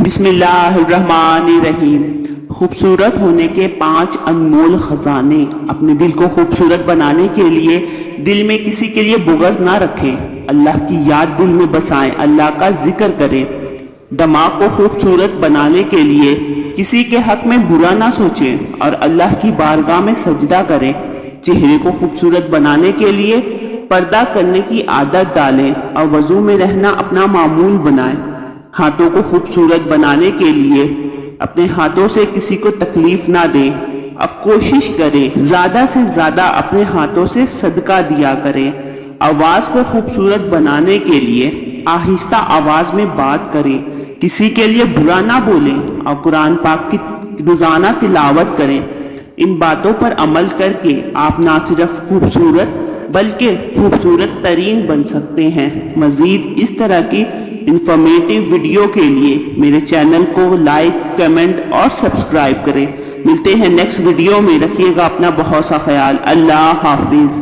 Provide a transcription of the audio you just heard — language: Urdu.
بسم اللہ الرحمن الرحیم۔ خوبصورت ہونے کے 5 انمول خزانے۔ اپنے دل کو خوبصورت بنانے کے لیے دل میں کسی کے لیے بغض نہ رکھیں، اللہ کی یاد دل میں بسائیں، اللہ کا ذکر کریں۔ دماغ کو خوبصورت بنانے کے لیے کسی کے حق میں برا نہ سوچیں اور اللہ کی بارگاہ میں سجدہ کریں۔ چہرے کو خوبصورت بنانے کے لیے پردہ کرنے کی عادت ڈالیں اور وضو میں رہنا اپنا معمول بنائیں۔ ہاتھوں کو خوبصورت بنانے کے لیے اپنے ہاتھوں سے کسی کو تکلیف نہ دیں اور کوشش کریں زیادہ سے زیادہ اپنے ہاتھوں سے صدقہ دیا کریں۔ آواز کو خوبصورت بنانے کے لیے آہستہ آواز میں بات کریں، کسی کے لیے برا نہ بولیں اور قرآن پاک کی روزانہ تلاوت کریں۔ ان باتوں پر عمل کر کے آپ نہ صرف خوبصورت بلکہ خوبصورت ترین بن سکتے ہیں۔ مزید اس طرح کی انفارمیٹیو ویڈیو کے لیے میرے چینل کو لائک، کمنٹ اور سبسکرائب کریں۔ ملتے ہیں نیکسٹ ویڈیو میں، رکھیے گا اپنا بہت سا خیال۔ اللہ حافظ۔